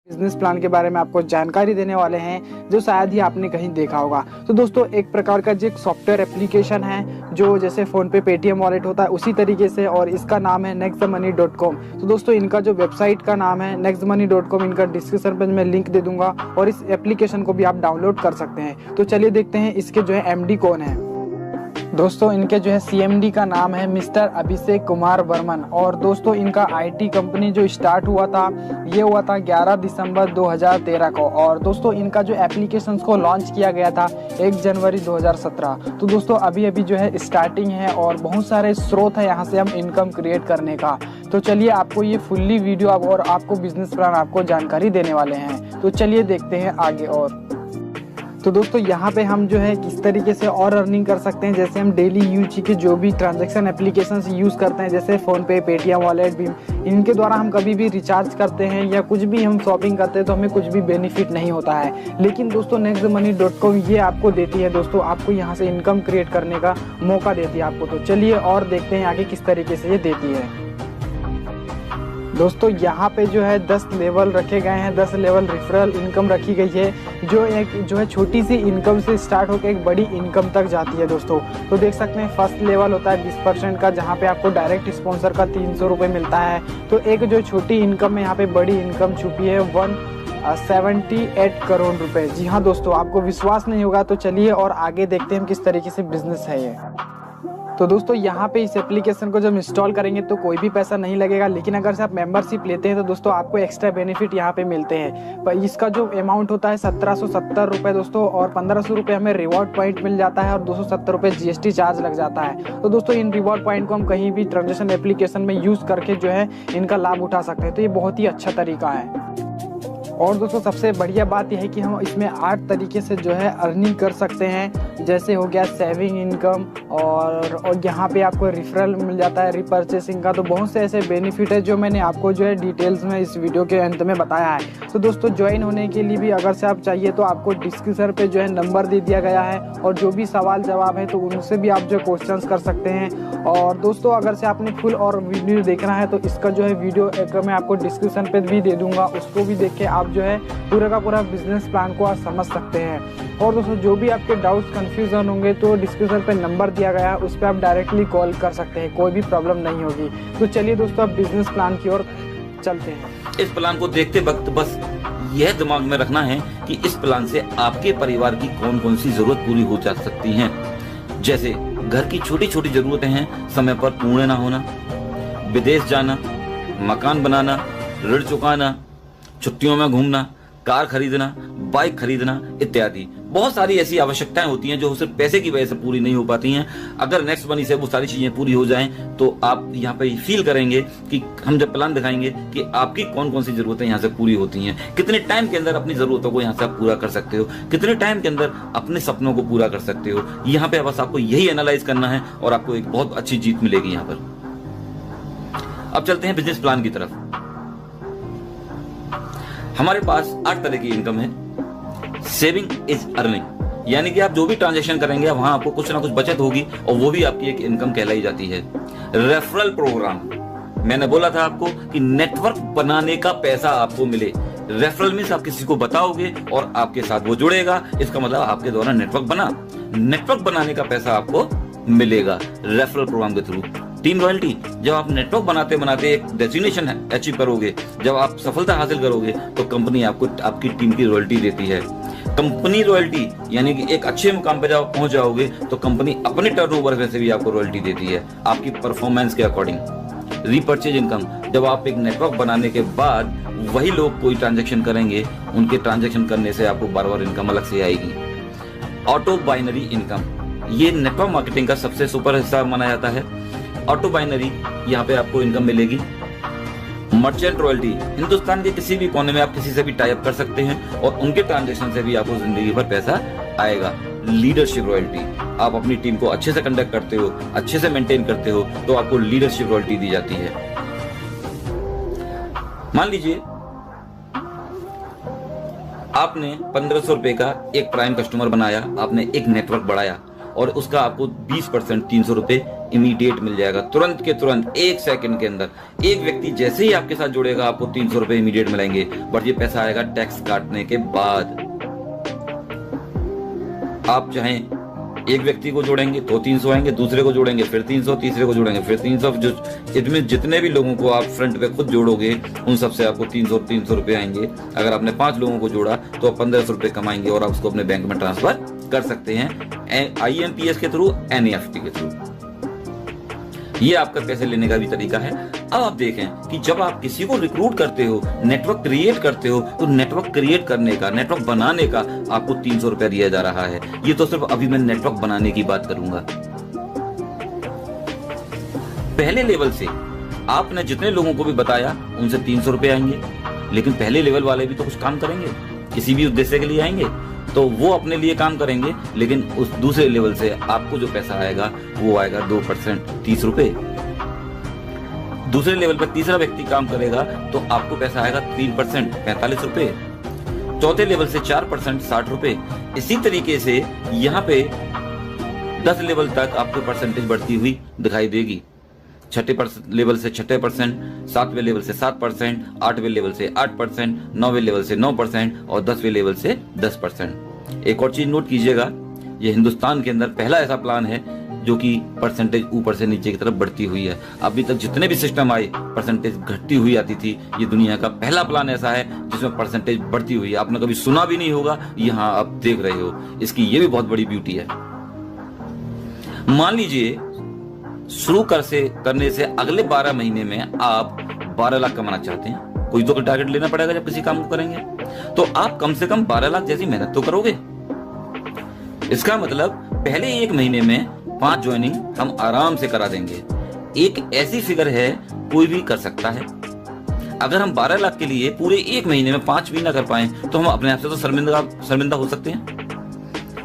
बिजनेस प्लान के बारे में आपको जानकारी देने वाले हैं जो शायद ही आपने कहीं देखा होगा। तो दोस्तों एक प्रकार का जो एक सॉफ्टवेयर एप्लीकेशन है जो जैसे फोन पे पेटीएम वॉलेट होता है उसी तरीके से, और इसका नाम है nextmoney.com। तो दोस्तों इनका जो वेबसाइट का नाम है nextmoney.com, इनका डिस्क्रिप्शन पे मैं लिंक दे दूंगा और इस एप्लीकेशन को भी आप डाउनलोड कर सकते हैं। तो चलिए देखते हैं इसके जो है MD कौन है। दोस्तों इनके जो है CMD का नाम है मिस्टर अभिषेक कुमार वर्मन। और दोस्तों इनका IT कंपनी जो स्टार्ट हुआ था ये हुआ था 11 दिसंबर 2013 को। और दोस्तों इनका जो एप्लीकेशन को लॉन्च किया गया था 1 जनवरी 2017। तो दोस्तों अभी अभी जो है स्टार्टिंग है और बहुत सारे स्रोत है यहाँ से हम इनकम क्रिएट करने का। तो चलिए आपको ये फुल्ली वीडियो और आपको बिजनेस प्लान आपको जानकारी देने वाले हैं। तो चलिए देखते हैं आगे। और तो दोस्तों यहाँ पे हम जो है किस तरीके से और अर्निंग कर सकते हैं, जैसे हम डेली यूज के जो भी ट्रांजैक्शन एप्लीकेशंस यूज़ करते हैं जैसे फ़ोन पे, पेटीएम वॉलेट भी, इनके द्वारा हम कभी भी रिचार्ज करते हैं या कुछ भी हम शॉपिंग करते हैं तो हमें कुछ भी बेनिफिट नहीं होता है। लेकिन दोस्तों nextmoney.com ये आपको देती है, दोस्तों आपको यहाँ से इनकम क्रिएट करने का मौका देती है आपको। तो चलिए और देखते हैं आगे किस तरीके से ये देती है। दोस्तों यहाँ पे जो है 10 लेवल रखे गए हैं, 10 लेवल रेफरल इनकम रखी गई है जो है छोटी सी इनकम से स्टार्ट होकर एक बड़ी इनकम तक जाती है दोस्तों। तो देख सकते हैं फर्स्ट लेवल होता है 20% का, जहाँ पे आपको डायरेक्ट स्पॉन्सर का 300 रुपये मिलता है। तो एक जो छोटी इनकम है यहाँ पे बड़ी इनकम छुपी है 178 करोड़ रुपए। जी हाँ दोस्तों, आपको विश्वास नहीं होगा तो चलिए और आगे देखते हैं किस तरीके से बिजनेस है ये। तो दोस्तों यहाँ पे इस एप्लीकेशन को जब इंस्टॉल करेंगे तो कोई भी पैसा नहीं लगेगा, लेकिन अगर से आप मेंबरशिप लेते हैं तो दोस्तों आपको एक्स्ट्रा बेनिफिट यहाँ पे मिलते हैं। पर इसका जो अमाउंट होता है 1770 रुपये दोस्तों, और 1500 रुपये हमें रिवॉर्ड पॉइंट मिल जाता है और 270 रुपये GST चार्ज लग जाता है। तो दोस्तों इन रिवॉर्ड पॉइंट को हम कहीं भी ट्रांजेक्शन एप्लीकेशन में यूज़ करके जो है इनका लाभ उठा सकते हैं। तो ये बहुत ही अच्छा तरीका है। और दोस्तों सबसे बढ़िया बात यह है कि हम इसमें 8 तरीके से जो है अर्निंग कर सकते हैं। जैसे हो गया सेविंग इनकम, और यहाँ पे आपको रिफरल मिल जाता है रिपर्चेसिंग का। तो बहुत से ऐसे बेनिफिट है जो मैंने आपको जो है डिटेल्स में इस वीडियो के अंत में बताया है। तो दोस्तों ज्वाइन होने के लिए भी अगर से आप चाहिए तो आपको डिस्क्रिप्शन पे जो है नंबर दे दिया गया है, और जो भी सवाल जवाब है तो उनसे भी आप जो क्वेश्चंस कर सकते हैं। और दोस्तों अगर से आपने फुल और वीडियो देखना है तो इसका जो है वीडियो एक मैं आपको डिस्क्रिप्शन पे भी दे दूंगा, उसको भी देख के आप जो है पूरा का पूरा बिजनेस प्लान को आप समझ सकते हैं। और दोस्तों जो भी आपके डाउट्स कंफ्यूजन होंगे तो डिस्क्रिप्शन पे नंबर दिया गया है, उस पर आप डायरेक्टली कॉल कर सकते हैं, कोई भी प्रॉब्लम नहीं होगी। तो चलिए दोस्तों अब बिजनेस प्लान की ओर चलते हैं। इस प्लान को देखते वक्त बस यह दिमाग में रखना है कि इस प्लान से आपके परिवार की कौन कौन सी जरूरत पूरी हो जा सकती हैं। जैसे घर की छोटी छोटी जरूरतें हैं, समय पर पूर्ण ना होना, विदेश जाना, मकान बनाना, ऋण चुकाना, छुट्टियों में घूमना, कार खरीदना, बाइक खरीदना इत्यादि। बहुत सारी ऐसी आवश्यकताएं होती हैं जो सिर्फ पैसे की वजह से पूरी नहीं हो पाती हैं। अगर नेक्स्ट मनी से वो सारी चीजें पूरी हो जाएं तो आप यहाँ पे फील करेंगे कि हम जब प्लान दिखाएंगे कि आपकी कौन कौन सी जरूरतें यहाँ से पूरी होती हैं, कितने टाइम के अंदर अपनी जरूरतों को यहाँ से आप पूरा कर सकते हो, कितने टाइम के अंदर अपने सपनों को पूरा कर सकते हो। यहाँ पे बस आपको यही एनालाइज करना है और आपको एक बहुत अच्छी जीत मिलेगी यहाँ पर। अब चलते हैं बिजनेस प्लान की तरफ। हमारे पास 8 तरह की इनकम है। सेविंग इज अर्निंग, यानी कि आप जो भी ट्रांजैक्शन करेंगे वहां आपको कुछ ना कुछ बचत होगी और वो भी आपकी एक इनकम कहलाई जाती है। रेफरल प्रोग्राम, मैंने बोला था आपको कि नेटवर्क बनाने का पैसा आपको मिले। रेफरल मींस आप किसी को बताओगे और आपके साथ वो जुड़ेगा, इसका मतलब आपके द्वारा नेटवर्क बना, नेटवर्क बनाने का पैसा आपको मिलेगा रेफरल प्रोग्राम के थ्रू। टीम रॉयल्टी, जब आप नेटवर्क बनाते बनाते एक डेस्टिनेशन अचीव करोगे, जब आप सफलता हासिल करोगे तो कंपनी आपको आपकी टीम की रॉयल्टी देती है। कंपनी रॉयल्टी यानी कि एक अच्छे मुकाम पे जब पहुंच जाओगे तो कंपनी अपने टर्नओवर में से भी आपको रॉयल्टी देती है आपकी परफॉर्मेंस के अकॉर्डिंग। रीपर्चेज इनकम, जब आप एक नेटवर्क बनाने के बाद वही लोग कोई ट्रांजेक्शन करेंगे, उनके ट्रांजेक्शन करने से आपको बार-बार इनकम अलग से आएगी। ऑटो बाइनरी इनकम, ये नेटवर्क मार्केटिंग का सबसे सुपर हिस्सा माना जाता है। ऑटो बाइनरी, यहाँ पे आपको इनकम मिलेगी। मर्चेंट रॉयल्टी, हिंदुस्तान के किसी भी कोने में आप किसी से भी टाई अप कर सकते हैं और उनके ट्रांजैक्शन से भी आपको जिंदगी भर पैसा आएगा। लीडरशिप रॉयल्टी, आप अपनी टीम को अच्छे से कंडक्ट करते हो, अच्छे से मेंटेन करते हो तो आपको लीडरशिप रॉयल्टी दी जाती है। मान लीजिए आपने 1500 रुपए का एक प्राइम कस्टमर बनाया, आपने एक नेटवर्क बढ़ाया और उसका आपको 20% 300 रुपए इमीडिएट मिल जाएगा, तुरंत के तुरंत, 1 सेकंड के अंदर। एक व्यक्ति जैसे ही आपके साथ जुड़ेगा आपको 300 रुपए इमीडिएट मिलेंगे, बट ये पैसा आएगा टैक्स काटने के बाद। आप चाहें एक व्यक्ति को जोड़ेंगे तो 300 आएंगे, दूसरे को जोड़ेंगे फिर 300, तीसरे को जोड़ेंगे फिर 300, जो इसमें जितने भी लोगों को आप फ्रंट पे खुद जोड़ोगे उन सबसे आपको 300 रुपए आएंगे। अगर आपने 5 लोगों को जोड़ा तो आप 1500 रुपए कमाएंगे और आप उसको अपने बैंक में ट्रांसफर कर सकते हैं IMPS के थ्रू, NEFT के थ्रू। ये आपका पैसे लेने का भी तरीका है। अब आप देखें कि जब आप किसी को रिक्रूट करते हो, नेटवर्क क्रिएट करते हो, तो नेटवर्क क्रिएट करने का, नेटवर्क बनाने का आपको 300 रुपया दिया जा रहा है। ये तो सिर्फ अभी मैं नेटवर्क बनाने की बात करूंगा। पहले लेवल से आपने जितने लोगों को भी बताया उनसे 300 रुपए आएंगे, लेकिन पहले लेवल वाले भी तो कुछ काम करेंगे, किसी भी उद्देश्य के लिए आएंगे, तो वो अपने लिए काम करेंगे, लेकिन उस दूसरे लेवल से आपको जो पैसा आएगा वो आएगा 2%, 30 रुपए। दूसरे लेवल पर तीसरा व्यक्ति काम करेगा तो आपको पैसा आएगा 3%, 45 रुपए। चौथे लेवल से 4%, 60 रुपए। इसी तरीके से यहाँ पे 10 लेवल तक आपको परसेंटेज बढ़ती हुई दिखाई देगी। लेवल से 6%, 7वें लेवल से 7%, 8वें लेवल से 8%, 9वें लेवल से 9% और 10वें लेवल से 10%। एक और चीज नोट कीजिएगा, ये हिंदुस्तान के अंदर पहला ऐसा प्लान है जो कि परसेंटेज ऊपर से नीचे की तरफ बढ़ती हुई है। अभी तक जितने भी सिस्टम आए परसेंटेज घटती हुई आती थी, ये दुनिया का पहला प्लान ऐसा है जिसमें परसेंटेज बढ़ती हुई है। आपने कभी सुना भी नहीं होगा, यहाँ आप देख रहे हो। इसकी ये भी बहुत बड़ी ब्यूटी है। मान लीजिए शुरू करने से अगले 12 महीने में आप 12 लाख कमाना चाहते हैं। कोई तो टारगेट लेना पड़ेगा जब किसी काम को करेंगे, तो आप कम से कम 12 लाख जैसी मेहनत तो करोगे। इसका मतलब पहले 1 महीने में 5 ज्वाइनिंग हम आराम से करा देंगे। एक ऐसी फिगर है कोई भी कर सकता है। अगर हम 12 लाख के लिए पूरे 1 महीने में 5 भी ना कर पाए तो हम अपने आप से तो शर्मिंदा हो सकते हैं।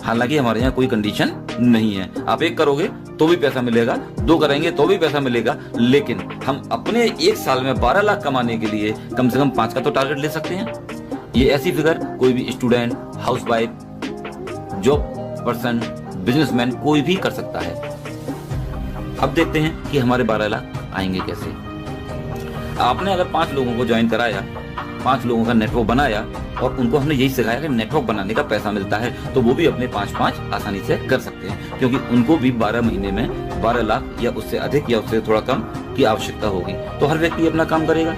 हालांकि हमारे यहाँ कोई कंडीशन नहीं है, आप 1 करोगे तो भी पैसा मिलेगा, 2 करेंगे तो भी पैसा मिलेगा, लेकिन हम अपने 1 साल में 12 लाख कमाने के लिए कम से कम 5 का तो टारगेट ले सकते हैं। ये ऐसी फिगर कोई भी student, housewife, job person, businessman कोई भी कर सकता है। अब देखते हैं कि हमारे 12 लाख आएंगे कैसे। आपने अगर 5 लोगों को ज्वाइन कराया, 5 लोगों का नेटवर्क बनाया और उनको हमने यही सिखाया कि नेटवर्क बनाने का पैसा मिलता है, तो वो भी अपने 5-5 आसानी से कर सकते हैं, क्योंकि उनको भी 12 महीने में 12 लाख या उससे अधिक या उससे थोड़ा कम की आवश्यकता होगी। तो हर व्यक्ति अपना काम करेगा।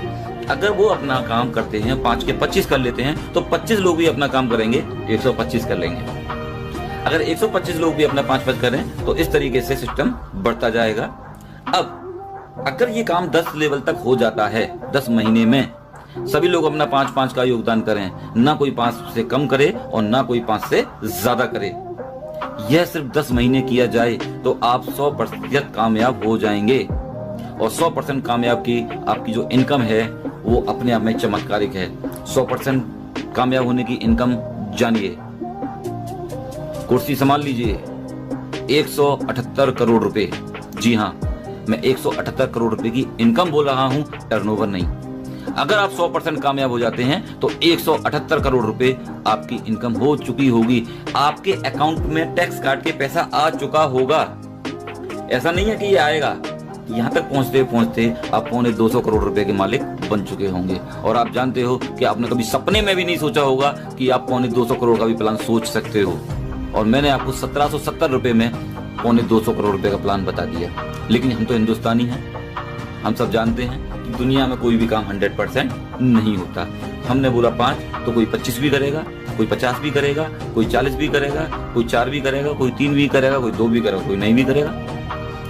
अगर वो अपना काम करते हैं, 5 के 25 कर लेते हैं, तो 25 लोग भी अपना काम करेंगे, 125 कर लेंगे। अगर 125 लोग भी अपना 5-5 करें तो इस तरीके से सिस्टम बढ़ता जाएगा। अब अगर ये काम 10 लेवल तक हो जाता है, 10 महीने में सभी लोग अपना 5-5 का योगदान करें, ना कोई 5 से कम करे और ना कोई 5 से ज्यादा करे, यह सिर्फ 10 महीने किया जाए तो आप 100% कामयाब हो जाएंगे। और 100% कामयाब की आपकी जो इनकम है वो अपने आप में चमत्कारिक है। 100% कामयाब होने की इनकम जानिए, कुर्सी संभाल लीजिए, 178 करोड़ रुपए। जी हाँ, मैं 178 करोड़ रुपए की इनकम बोल रहा हूं, टर्नओवर नहीं। अगर आप 100% कामयाब हो जाते हैं तो 178 करोड़ रुपए आपकी इनकम हो चुकी होगी। आपके अकाउंट में टैक्स काट के पैसा आ चुका होगा। ऐसा नहीं है कि ये आएगा, यहाँ तक पहुंचते पहुंचते आप 250 करोड़ रुपए के मालिक बन चुके होंगे। और आप जानते हो कि आपने कभी सपने में भी नहीं सोचा होगा कि आप 250 करोड़ का भी प्लान सोच सकते हो। और मैंने आपको 1770 रुपए में 250 करोड़ रुपए का प्लान बता दिया। लेकिन हम तो हिंदुस्तानी हैं, हम सब जानते हैं कि दुनिया में कोई भी काम 100% नहीं होता। हमने बोला 5 तो कोई 25 भी करेगा, कोई 50 भी करेगा, कोई 40 भी करेगा, कोई 4 भी करेगा, कोई 3 भी करेगा, कोई 2 भी करेगा, कोई नहीं भी करेगा,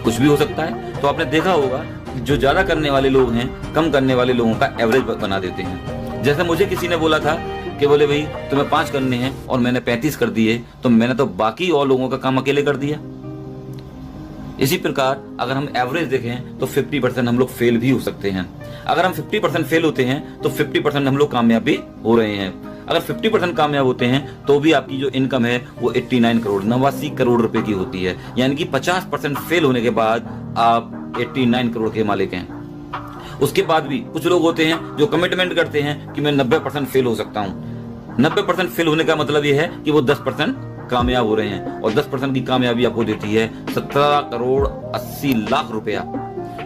कुछ भी हो सकता है। तो आपने देखा होगा कि जो ज्यादा करने वाले लोग हैं कम करने वाले लोगों का एवरेज बना देते हैं। जैसे मुझे किसी ने बोला था कि बोले भाई तुम्हें 5 करने हैं और मैंने 35 कर दिए, तो मैंने तो बाकी और लोगों का काम अकेले कर दिया। इसी प्रकार अगर हम एवरेज देखें तो 50% हम लोग फेल भी हो सकते हैं। अगर हम 50% फेल होते हैं तो 50% हम लोग कामयाब भी हो रहे हैं। अगर 50% कामयाब होते हैं तो भी आपकी जो इनकम है वो 89 करोड़ रुपए की होती है। यानी कि 50% फेल होने के बाद आप 89 करोड़ के मालिक हैं। उसके बाद भी कुछ लोग होते हैं जो कमिटमेंट करते हैं कि मैं 90% फेल हो सकता हूं। 90% फेल होने का मतलब यह है कि वो 10% कामयाब हो रहे हैं, और 10% की कामयाबी आपको देती है 17 करोड़ 80 लाख रुपया।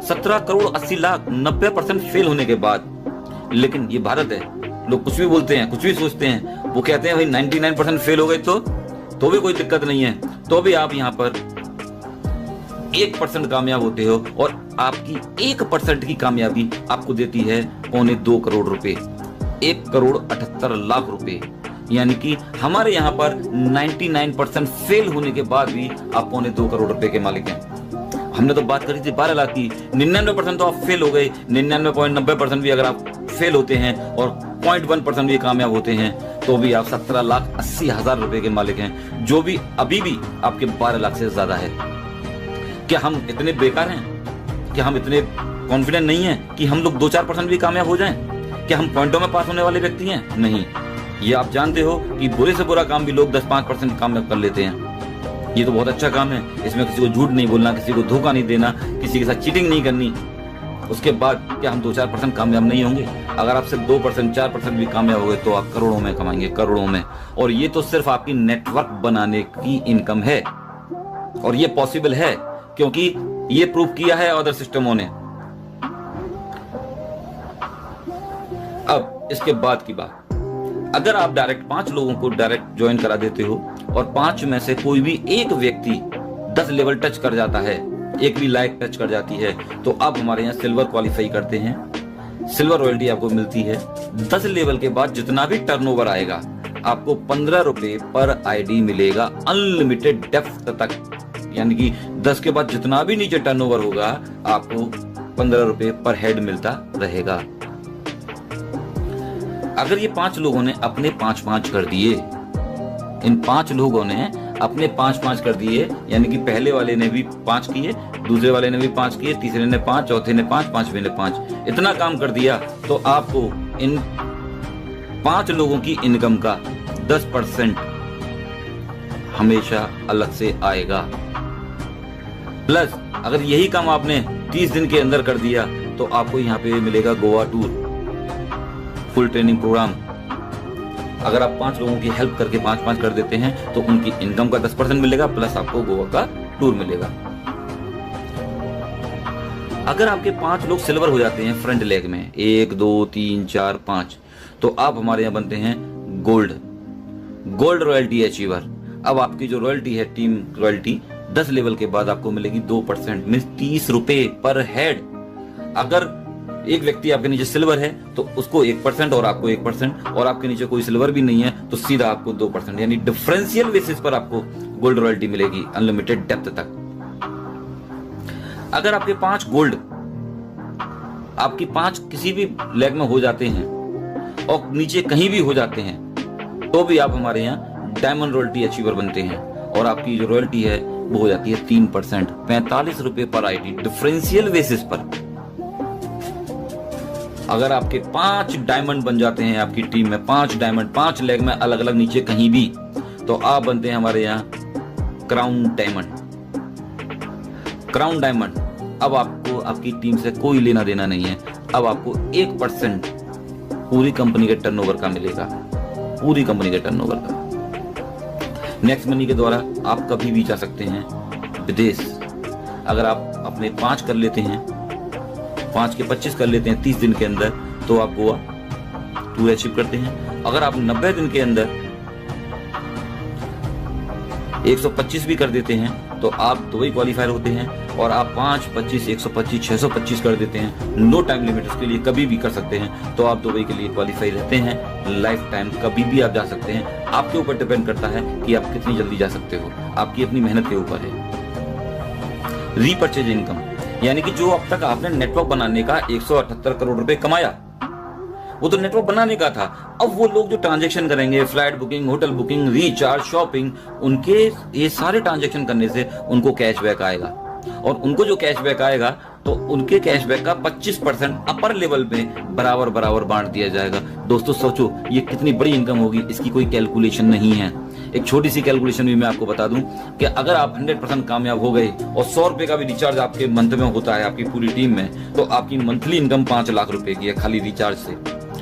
17 करोड़ 80 लाख 90% फेल होने के बाद। लेकिन ये भारत है, लोग कुछ भी बोलते हैं, कुछ भी सोचते हैं। वो कहते हैं भाई 99% फेल हो गए तो भी कोई दिक्कत नहीं है, तो भी आप यहाँ पर 1% कामयाब होते हो, और आपकी 1% की कामयाबी आपको देती है 2.25 करोड़ रुपए, 1 करोड़ 78 लाख रुपए। यानी कि हमारे यहाँ पर 99% फेल होने के बाद भी आप 2.25 करोड़ रुपए के मालिक हैं। हमने तो बात करी थी 12 लाख की, 99% तो आप फेल हो गए। 99.90% भी अगर आप फेल होते हैं और 0.1% भी कामयाब होते हैं तो भी आप 17,80,000 रुपए के मालिक हैं, जो भी अभी भी आपके 12 लाख से ज्यादा है। क्या हम इतने बेकार हैं? क्या हम इतने कॉन्फिडेंट नहीं हैं कि हम लोग 2-4% भी कामयाब हो जाएं? क्या हम पॉइंटों में पास होने वाले व्यक्ति हैं? नहीं। ये आप जानते हो कि बुरे से बुरा काम भी लोग 10-5% कामयाब कर लेते हैं। ये तो बहुत अच्छा काम है, इसमें किसी को झूठ नहीं बोलना, किसी को धोखा नहीं देना, किसी के साथ चीटिंग नहीं करनी। उसके बाद क्या हम 2-4% कामयाब नहीं होंगे? अगर आप सिर्फ 2%, 4% भी कामयाब हो गए तो आप करोड़ों में कमाएंगे, करोड़ों में। और ये तो सिर्फ आपकी नेटवर्क बनाने की इनकम है, और ये पॉसिबल है क्योंकि ये प्रूव किया है अदर सिस्टमों ने। अब इसके बाद की बात, अगर आप डायरेक्ट 5 लोगों को डायरेक्ट ज्वाइन करा देते हो और 5 में से कोई भी एक व्यक्ति 10 लेवल टच कर जाता है, एक भी लाइक टच कर जाती है, तो आप हमारे यहाँ सिल्वर क्वालिफाई करते हैं, सिल्वर रॉयल्टी आपको मिलती है। 10 लेवल के बाद जितना भी टर्नओवर आएगा आपको 15 रुपए पर आईडी मिलेगा, अनलिमिटेड डेप्थ तक। यानी कि 10 के बाद जितना भी नीचे टर्नओवर होगा आपको 15 रुपए पर हेड मिलता रहेगा। अगर ये 5 लोगों ने अपने 5-5 कर दिए, इन 5 लोगों ने अपने 5-5 कर दिए, यानी कि पहले वाले ने भी 5 किए, दूसरे वाले ने भी 5 किए, तीसरे ने 5, चौथे ने 5, पांचवें ने 5, इतना काम कर दिया, तो आपको इन 5 लोगों की इनकम का 10% हमेशा अलग से आएगा। प्लस अगर यही काम आपने 30 दिन के अंदर कर दिया तो आपको यहाँ पे मिलेगा Goa tour, full training program. अगर आप 5 लोगों की हेल्प करके 5-5 कर देते हैं तो उनकी इनकम का 10% मिलेगा, प्लस आपको गोवा का टूर मिलेगा। अगर आपके 5 लोग सिल्वर हो जाते हैं फ्रंट लेग में, 1 2 3 4 5, तो आप हमारे यहाँ बनते हैं गोल्ड रॉयल्टी अचीवर। अब आपकी जो रॉयल्टी है, टीम रॉयल्टी, 10 लेवल के बाद आपको मिलेगी 2%, मींस 30 रुपए पर हेड। अगर एक व्यक्ति आपके नीचे सिल्वर है तो उसको 1% और आपको 1%, और आपके नीचे कोई सिल्वर भी नहीं है तो सीधा आपको 2%, यानी डिफरेंशियल बेसिस पर आपको गोल्ड रॉयल्टी मिलेगी अनलिमिटेड डेप्थ तक। अगर आपके 5 गोल्ड, आपकी 5 किसी भी लेग में हो जाते हैं और नीचे कहीं भी हो जाते हैं, तो भी आप हमारे यहाँ डायमंड रॉयल्टी अचीवर बनते हैं, और आपकी जो रॉयल्टी है वो हो जाती है 3%, 45 रुपए पर आईडी, डिफरेंशियल बेसिस पर। अगर आपके 5 डायमंड बन जाते हैं आपकी टीम में, 5 डायमंड 5 लेग में अलग अलग नीचे कहीं भी, तो आप बनते हैं हमारे यहाँ क्राउन डायमंड। अब आपको आपकी टीम से कोई लेना देना नहीं है, अब आपको 1% पूरी कंपनी के टर्नओवर का मिलेगा, पूरी कंपनी के टर्नओवर का। नेक्स्ट मनी के द्वारा आप कभी भी जा सकते हैं विदेश। अगर आप अपने 5 कर लेते हैं, 5 के 25 कर लेते हैं 30 दिन के अंदर, तो आप गोवा टूर अचीव करते हैं। अगर आप 90 दिन के अंदर 125 भी कर देते हैं तो आप दुबई क्वालिफायर होते हैं, और आप 5, 25, 125, 625 कर देते हैं, नो टाइम लिमिट, उसके लिए कभी भी कर सकते हैं, तो आप दुबई के लिए क्वालिफाई रहते हैं। लाइफ टाइम कभी भी आप जा सकते हैं, आपके ऊपर डिपेंड करता है कि आप कितनी जल्दी जा सकते हो, आपकी अपनी मेहनत के ऊपर है। रीपर्चेज इनकम, यानी कि जो अब तक आपने नेटवर्क बनाने का 178 करोड़ रुपए कमाया, वो तो नेटवर्क बनाने का था। अब वो लोग जो ट्रांजैक्शन करेंगे, flight booking, hotel booking, recharge, shopping, उनके ये सारे ट्रांजैक्शन करने से उनको कैशबैक आएगा, और उनको जो कैशबैक आएगा तो उनके कैशबैक का 25% अपर लेवल में बराबर बांट दिया जाएगा। दोस्तों सोचो ये कितनी बड़ी इनकम होगी, इसकी कोई कैलकुलेशन नहीं है। एक छोटी सी कैलकुलेशन भी मैं आपको बता दूं कि अगर आप 100% कामयाब हो गए और 100 रुपए का भी रिचार्ज आपके मंथ में होता है आपकी पूरी टीम में, तो आपकी मंथली इनकम 5 लाख रुपए की है खाली रिचार्ज से,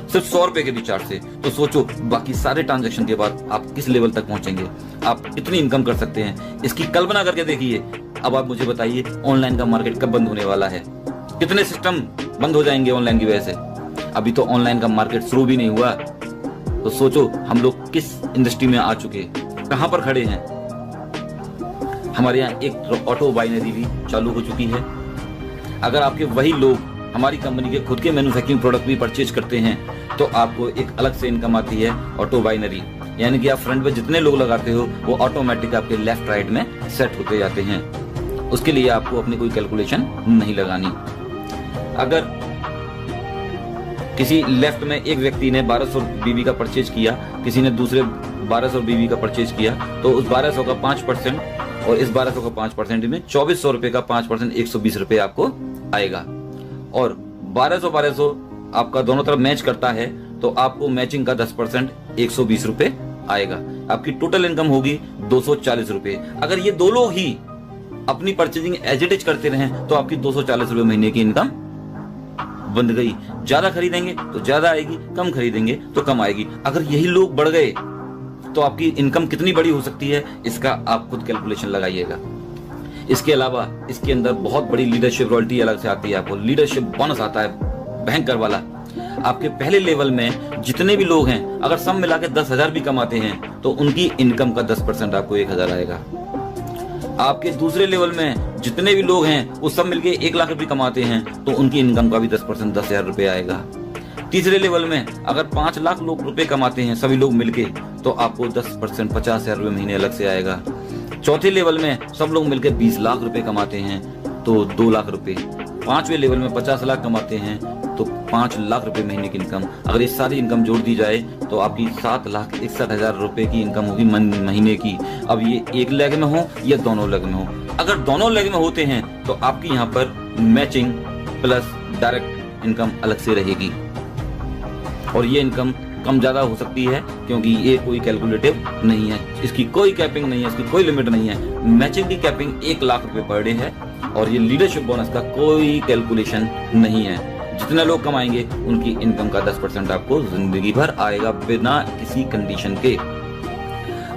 सिर्फ 100 रुपए के रिचार्ज से। तो सोचो बाकी सारे ट्रांजैक्शन के बाद आप किस लेवल तक पहुंचेंगे, आप कितनी इनकम कर सकते हैं, इसकी कल्पना करके देखिए। अब आप मुझे बताइए ऑनलाइन का मार्केट कब बंद होने वाला है, कितने सिस्टम बंद हो जाएंगे ऑनलाइन की वजह से। अभी तो ऑनलाइन का मार्केट शुरू भी नहीं हुआ, तो सोचो हम लोग किस इंडस्ट्री में आ चुके, कहां पर खड़े हैं। हमारे यहाँ एक ऑटो बाइनरी भी चालू हो चुकी है। अगर आपके वही लोग हमारी कंपनी के खुद के मैन्युफैक्चरिंग प्रोडक्ट भी परचेज करते हैं तो आपको एक अलग से इनकम आती है ऑटो बाइनरी, यानी कि आप फ्रंट पे जितने लोग लगाते हो वो ऑटोमेटिक आपके लेफ्ट राइट में सेट होते जाते हैं। उसके लिए आपको अपनी कोई कैलकुलेशन नहीं लगानी। अगर किसी लेफ्ट में एक व्यक्ति ने 1200 बीबी का परचेज किया, किसी ने दूसरे 1200 बीबी का परचेज किया, तो उस 1200 का 5% और इस 1200 का 5% में 2400 रुपए का 5% 120 रुपए आपको आएगा। और 1200 आपका दोनों तरफ मैच करता है तो आपको मैचिंग का 10% 120 रुपए आएगा। आपकी टोटल इनकम होगी 240 रुपए। अगर ये दो लोग ही अपनी परचेजिंग एज इट इज करते रहे तो आपकी 240 रुपए महीने की इनकम बन गई। ज्यादा खरीदेंगे तो ज्यादा आएगी, कम खरीदेंगे तो कम आएगी। अगर यही लोग बढ़ गए तो आपकी इनकम कितनी बड़ी हो सकती है, इसका आप खुद कैलकुलेशन लगाइएगा। इसके अलावा इसके अंदर बहुत बड़ी लीडरशिप रॉयल्टी अलग से आती है, आपको लीडरशिप बोनस आता है भयंकर वाला। आपके पहले लेवल में जितने भी लोग हैं, अगर सब मिला के 10,000 भी कमाते हैं तो उनकी इनकम का 10% आपको 1,000 आएगा। आपके दूसरे लेवल में जितने भी लोग हैं वो सब मिलके 1 लाख रुपए कमाते हैं तो उनकी इनकम का भी 10% 10,000 रुपए आएगा। तीसरे लेवल में अगर 5 लाख लोग रुपए कमाते हैं सभी लोग मिलके तो आपको 10% 50,000 रुपए महीने अलग से आएगा। चौथे लेवल में सब लोग मिलकर 20 लाख रुपए कमाते हैं तो 2 लाख रुपए। 5वें लेवल में 50 लाख कमाते हैं तो 5 लाख रुपए महीने की इनकम। अगर ये सारी इनकम जोड़ दी जाए तो आपकी 7,61,000 रुपए की इनकम होगी महीने की। अब ये एक लेग में हो या दोनों लेग में हो, अगर दोनों लेग में होते हैं तो आपकी यहाँ पर मैचिंग प्लस डायरेक्ट इनकम अलग से रहेगी और ये इनकम कम ज्यादा हो सकती है क्योंकि ये कोई कैलकुलेटिव नहीं है, इसकी कोई कैपिंग नहीं है, इसकी कोई लिमिट नहीं है। मैचिंग की कैपिंग 1 लाख रुपए पर डे है और ये लीडरशिप बोनस का कोई कैलकुलेशन नहीं है। जितने लोग कमाएंगे उनकी इनकम का 10% आपको जिंदगी भर आएगा बिना किसी कंडीशन के।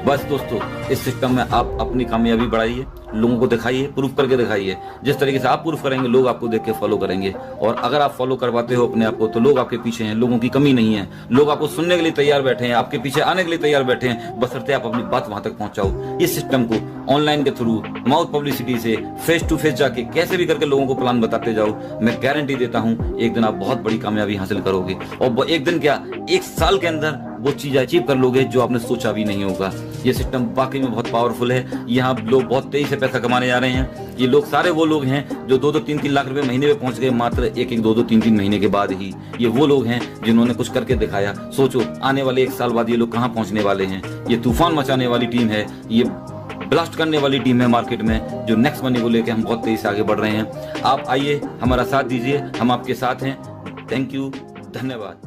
बस दोस्तों, इस सिस्टम में आप अपनी कामयाबी बढ़ाइए, लोगों को दिखाइए, प्रूफ करके दिखाइए। जिस तरीके से आप प्रूफ करेंगे लोग आपको देख के फॉलो करेंगे और अगर आप फॉलो करवाते हो अपने आप को तो लोग आपके पीछे हैं, लोगों की कमी नहीं है। लोग आपको सुनने के लिए तैयार बैठे हैं, आपके पीछे आने के लिए तैयार बैठे हैं, बशर्ते आप अपनी बात वहां तक पहुंचाओ। इस सिस्टम को ऑनलाइन के थ्रू, माउथ पब्लिसिटी से, फेस टू फेस जाके कैसे भी करके लोगों को प्लान बताते जाओ। मैं गारंटी देता हूं एक दिन आप बहुत बड़ी कामयाबी हासिल करोगे और एक दिन क्या 1 साल के अंदर वो चीज अचीव कर लोगे जो आपने सोचा भी नहीं होगा। ये सिस्टम वाकई में बहुत पावरफुल है। यहाँ लोग बहुत तेजी से पैसा कमाने जा रहे हैं। ये लोग सारे वो लोग हैं जो 2-2, 3-3 लाख रुपए महीने में पहुंच गए मात्र 1-1, 2-2, 3-3 महीने के बाद ही। ये वो लोग हैं जिन्होंने कुछ करके दिखाया। सोचो आने वाले 1 साल बाद ये लोग कहाँ पहुंचने वाले हैं। ये तूफान मचाने वाली टीम है, ये ब्लास्ट करने वाली टीम है मार्केट में, जो नेक्स्ट मनी को लेकर हम बहुत तेजी से आगे बढ़ रहे हैं। आप आइए, हमारा साथ दीजिए, हम आपके साथ हैं। थैंक यू, धन्यवाद।